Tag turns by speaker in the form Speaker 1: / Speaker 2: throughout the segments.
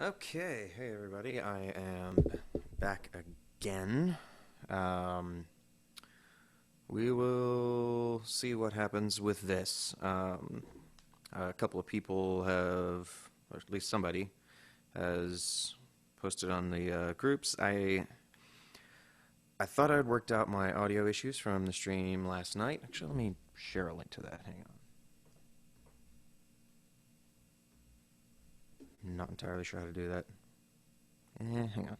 Speaker 1: Okay, hey everybody, I am back again. Um, we will see what happens with this. A couple of people have, or at least somebody, has posted on the groups. I thought I'd worked out my audio issues from the stream last night. Actually, let me share a link to that. Hang on. Not entirely sure how to do that. Hang on.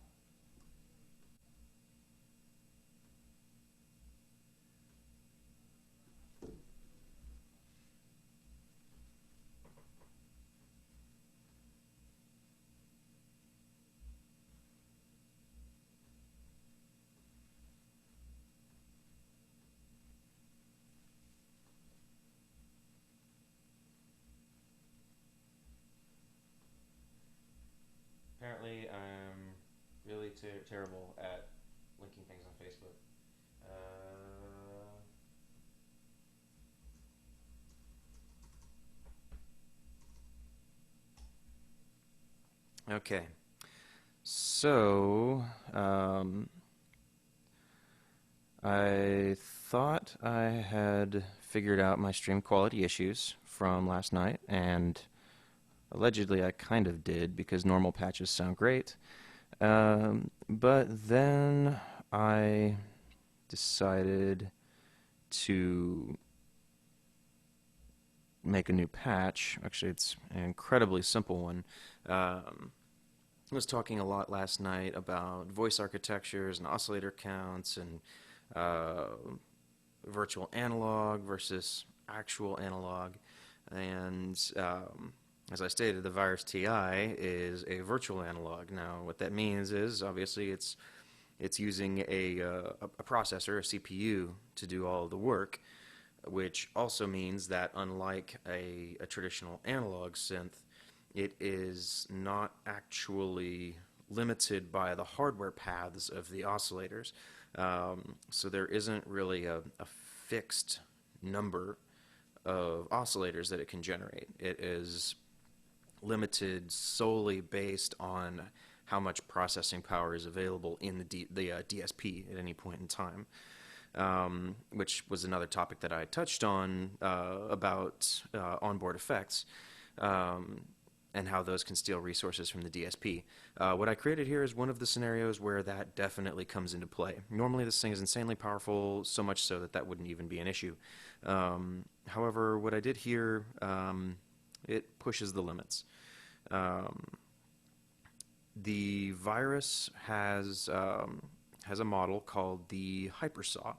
Speaker 1: Apparently, I'm really terrible at linking things on Facebook. Okay, so I thought I had figured out my stream quality issues from last night, and allegedly I kind of did because normal patches sound great. But then I decided to make a new patch. Actually, it's an incredibly simple one. I was talking a lot last night about voice architectures and oscillator counts and uh, virtual analog versus actual analog. And as I stated, the Virus TI is a virtual analog. Now, what that means is obviously it's using a processor, a CPU, to do all of the work, which also means that unlike a traditional analog synth, it is not actually limited by the hardware paths of the oscillators. So there isn't really a fixed number of oscillators that it can generate. It is limited solely based on how much processing power is available in the DSP at any point in time, which was another topic that I touched on about onboard effects. And how those can steal resources from the DSP. What I created here is one of the scenarios where that definitely comes into play. Normally, this thing is insanely powerful, so much so that that wouldn't even be an issue. However, what I did here, it pushes the limits. Um, the virus has a model called the hypersaw,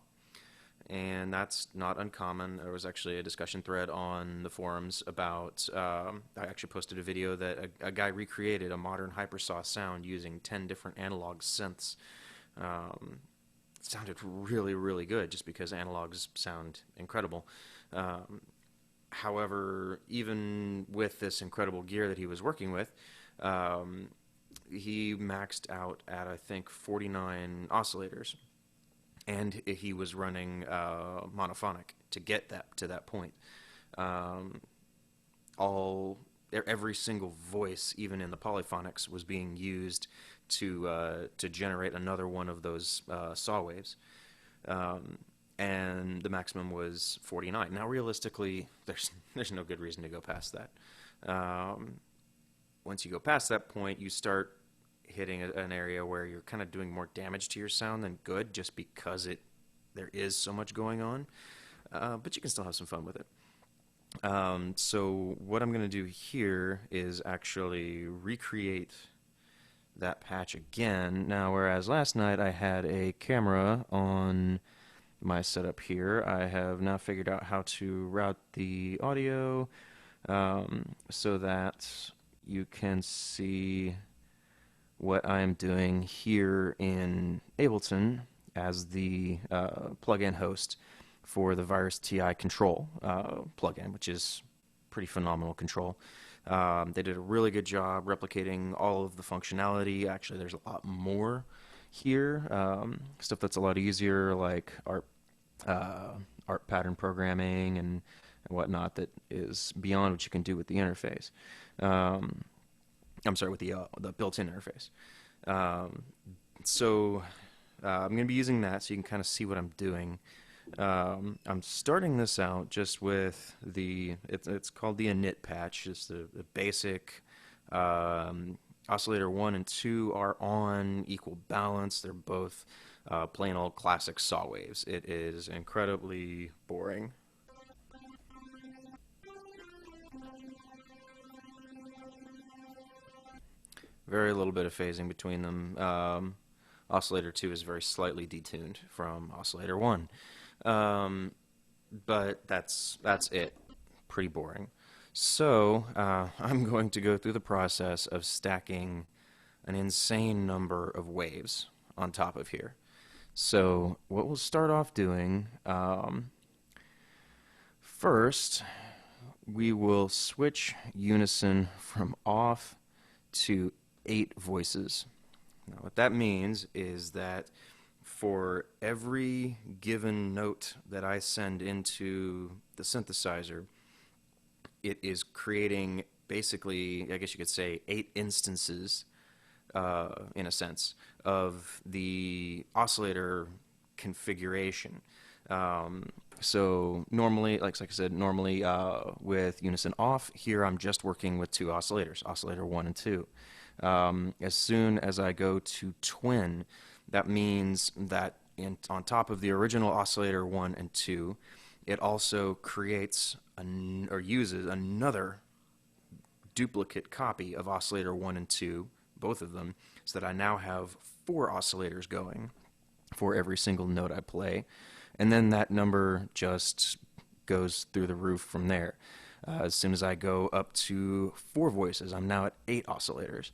Speaker 1: and that's not uncommon. There was actually a discussion thread on the forums about. I actually posted a video that a guy recreated a modern hypersaw sound using 10 different analog synths. It sounded really, really good just because analogs sound incredible. Um, However, even with this incredible gear that he was working with, um, he maxed out at I think 49 oscillators, and he was running monophonic to get that to that point. Um, all every single voice, even in the polyphonics, was being used to generate another one of those saw waves. Um, and the maximum was 49. Now, realistically, there's no good reason to go past that. Um, Once you go past that point, you start hitting an area where you're kind of doing more damage to your sound than good, just because there is so much going on. But you can still have some fun with it. So what I'm going to do here is actually recreate that patch again. Now, whereas last night I had a camera on my setup here, I have now figured out how to route the audio so that you can see what I'm doing here in Ableton as the plugin host for the Virus TI control plugin, which is pretty phenomenal control. They did a really good job replicating all of the functionality. Actually, there's a lot more here, stuff that's a lot easier, like uh, art pattern programming and whatnot, that is beyond what you can do with the interface. Um, I'm sorry, with the built-in interface. Um, so I'm going to be using that so you can kind of see what I'm doing. I'm starting this out just with it's called the init patch, just the basic oscillator 1 and 2 are on equal balance. They're both plain old classic saw waves. It is incredibly boring. Very little bit of phasing between them. Oscillator 2 is very slightly detuned from oscillator 1. Um, but that's it. Pretty boring. So I'm going to go through the process of stacking an insane number of waves on top of here. So what we'll start off doing, first, we will switch unison from off to 8 voices. Now what that means is that for every given note that I send into the synthesizer, it is creating basically, I guess you could say, 8 instances, in a sense, of the oscillator configuration. So normally, like I said, normally with unison off, here I'm just working with 2 oscillators, oscillator 1 and 2. As soon as I go to twin, that means that on top of the original oscillator 1 and 2, it also creates or uses another duplicate copy of oscillator 1 and 2, both of them, so that I now have 4 oscillators going for every single note I play. And then that number just goes through the roof from there. As soon as I go up to 4 voices, I'm now at 8 oscillators.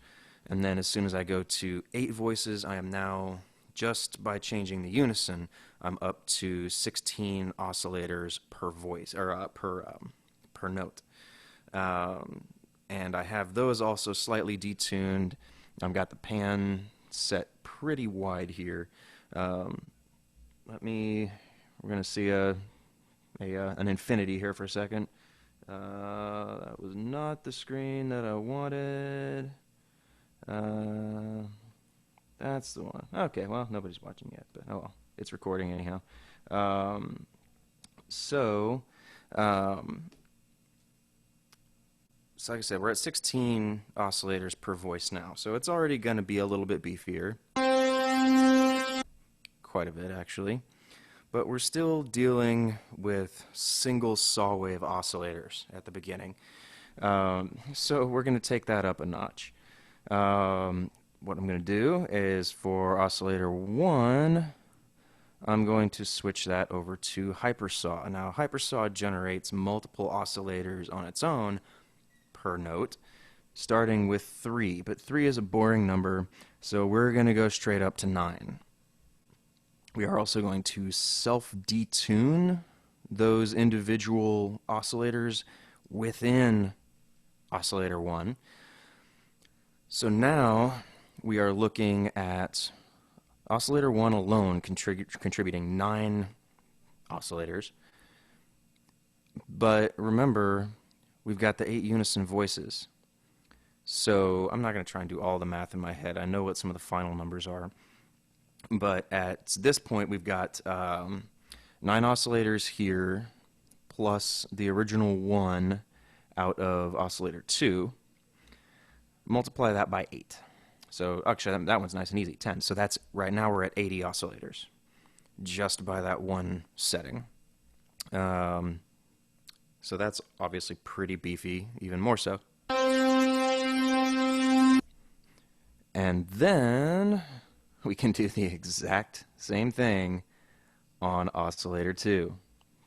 Speaker 1: And then as soon as I go to 8 voices, I am now, just by changing the unison, I'm up to 16 oscillators per voice, or per note. And I have those also slightly detuned. I've got the pan set pretty wide here. We're going to see an infinity here for a second. That was not the screen that I wanted. That's the one. Okay, well, nobody's watching yet, but oh well. It's recording anyhow. So, like I said, we're at 16 oscillators per voice now, so it's already going to be a little bit beefier. Quite a bit, actually. But we're still dealing with single saw wave oscillators at the beginning. So we're going to take that up a notch. What I'm going to do is for oscillator 1, I'm going to switch that over to hypersaw. Now, hypersaw generates multiple oscillators on its own per note, starting with 3. But 3 is a boring number, so we're going to go straight up to 9. We are also going to self-detune those individual oscillators within oscillator 1. So now we are looking at oscillator 1 alone contributing 9 oscillators. But remember, we've got the 8 unison voices. So I'm not going to try and do all the math in my head. I know what some of the final numbers are. But at this point, we've got 9 oscillators here, plus the original 1 out of oscillator 2. Multiply that by 8. So actually, that one's nice and easy, 10. So that's right now we're at 80 oscillators, just by that one setting. So that's obviously pretty beefy, even more so. And then we can do the exact same thing on oscillator 2.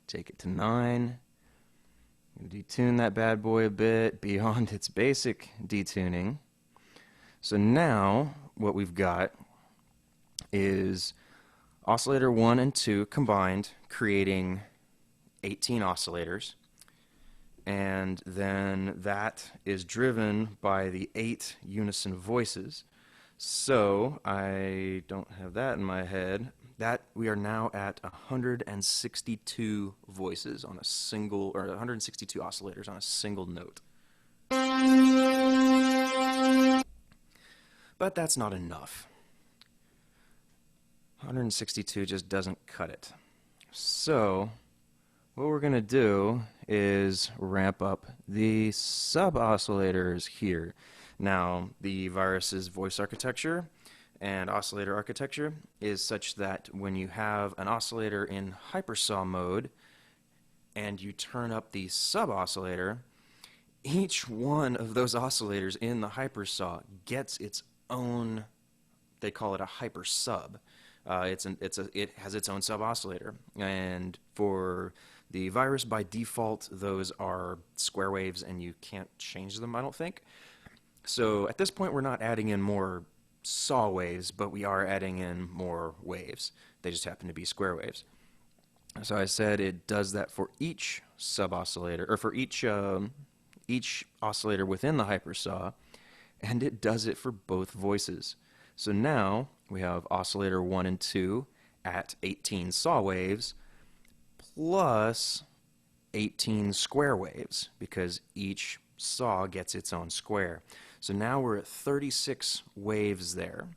Speaker 1: Take it to 9. Detune that bad boy a bit beyond its basic detuning. So now what we've got is oscillator 1 and 2 combined, creating 18 oscillators. And then that is driven by the 8 unison voices. So I don't have that in my head. That we are now at 162 voices on a single, or 162 oscillators on a single note. But that's not enough. 162 just doesn't cut it. So what we're going to do is ramp up the sub-oscillators here. Now, the virus's voice architecture and oscillator architecture is such that when you have an oscillator in hypersaw mode and you turn up the sub-oscillator, each one of those oscillators in the hypersaw gets its own, they call it a hypersub. It has its own sub-oscillator, and for the virus, by default, those are square waves, and you can't change them, I don't think. So at this point, we're not adding in more saw waves, but we are adding in more waves. They just happen to be square waves. So I said it does that for each sub-oscillator, or for each oscillator within the hypersaw, and it does it for both voices. So now we have oscillator 1 and 2 at 18 saw waves plus 18 square waves, because each saw gets its own square. So now we're at 36 waves there.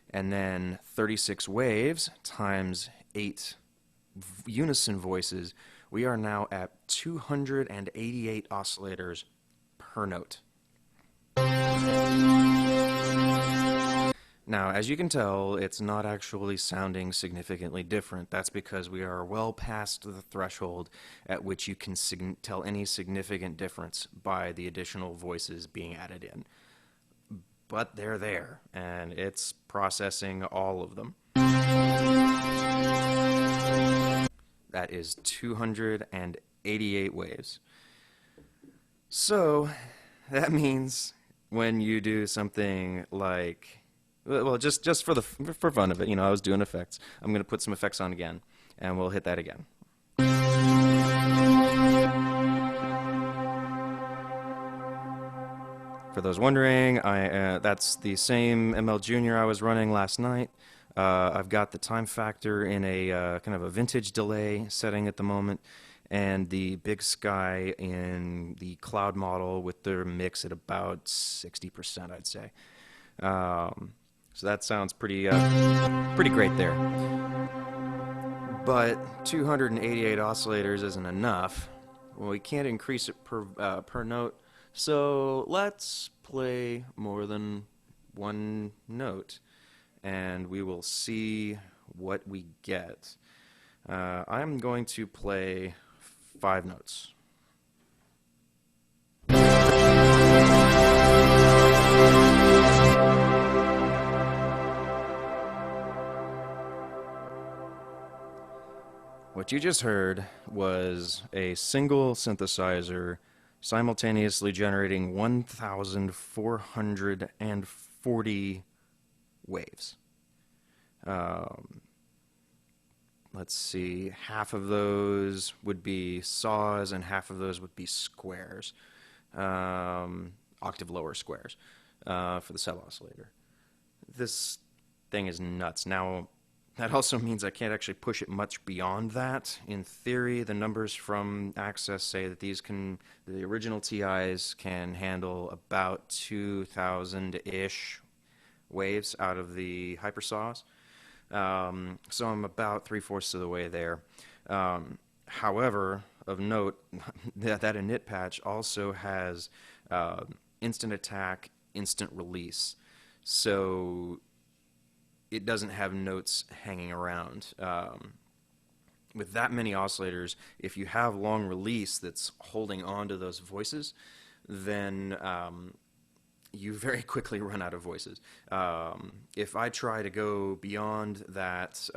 Speaker 1: And then 36 waves times 8 unison voices, we are now at 288 oscillators per note. Now, as you can tell, it's not actually sounding significantly different. That's because we are well past the threshold at which you can tell any significant difference by the additional voices being added in. But they're there, and it's processing all of them. That is 288 waves. So, that means when you do something like, well, just for fun of it, I was doing effects. I'm going to put some effects on again, and we'll hit that again. For those wondering, that's the same ML Junior I was running last night. I've got the time factor in a kind of a vintage delay setting at the moment, and the Big Sky in the cloud model with their mix at about 60%, I'd say. So that sounds pretty great there. But 288 oscillators isn't enough. Well, we can't increase it per note, so let's play more than one note, and we will see what we get. I'm going to play 5 notes. What you just heard was a single synthesizer simultaneously generating 1,440 waves. Let's see, half of those would be saws and half of those would be squares, octave lower squares for the sub-oscillator. This thing is nuts. Now, that also means I can't actually push it much beyond that. In theory, the numbers from Access say that the original TIs can handle about 2,000-ish waves out of the hypersaws. So I'm about 3/4 of the way there. However, of note, that init patch also has instant attack, instant release. So it doesn't have notes hanging around. With that many oscillators, if you have long release that's holding on to those voices, then you very quickly run out of voices. If I try to go beyond that,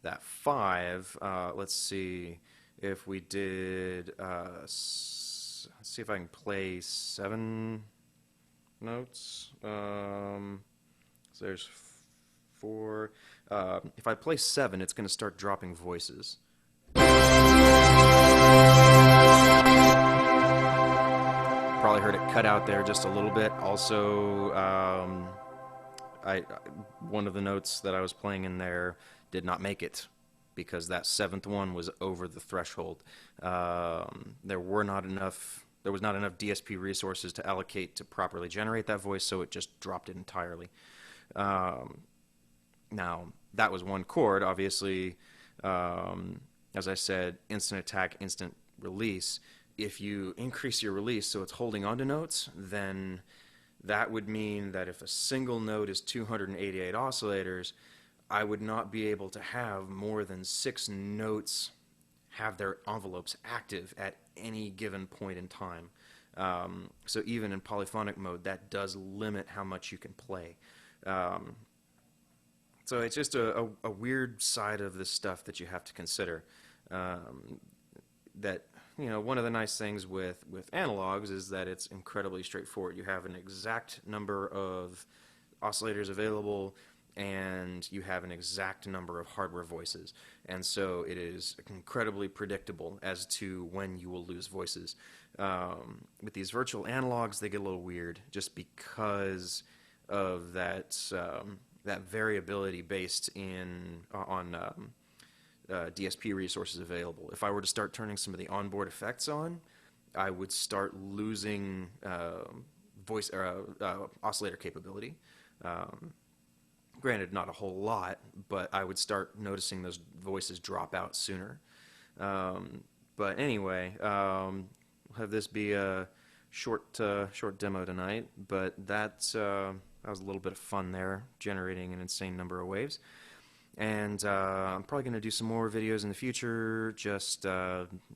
Speaker 1: that 5, let's see if we did, let's see if I can play 7 notes. So there's 4. If I play 7, it's going to start dropping voices. Probably heard it cut out there just a little bit. Also, one of the notes that I was playing in there did not make it because that 7th one was over the threshold. There were not enough there was not enough DSP resources to allocate to properly generate that voice, so it just dropped it entirely. Um, Now, that was one chord, obviously. As I said, instant attack, instant release. If you increase your release so it's holding onto notes, then that would mean that if a single note is 288 oscillators, I would not be able to have more than 6 notes have their envelopes active at any given point in time. So even in polyphonic mode, that does limit how much you can play. Um, so it's just a weird side of this stuff that you have to consider. Um, that one of the nice things with analogs is that it's incredibly straightforward. You have an exact number of oscillators available, and you have an exact number of hardware voices, and so it is incredibly predictable as to when you will lose voices. With these virtual analogs, they get a little weird just because of that variability based on DSP resources available. If I were to start turning some of the onboard effects on, I would start losing voice oscillator capability. Um, Granted, not a whole lot, but I would start noticing those voices drop out sooner. But anyway, we'll have this be a short demo tonight, but that was a little bit of fun there, generating an insane number of waves. And I'm probably going to do some more videos in the future, just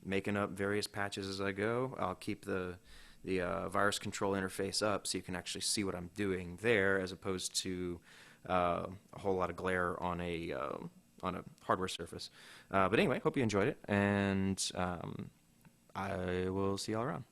Speaker 1: making up various patches as I go. I'll keep the virus control interface up so you can actually see what I'm doing there, as opposed to a whole lot of glare on a hardware surface. But anyway, hope you enjoyed it, and I will see y'all around.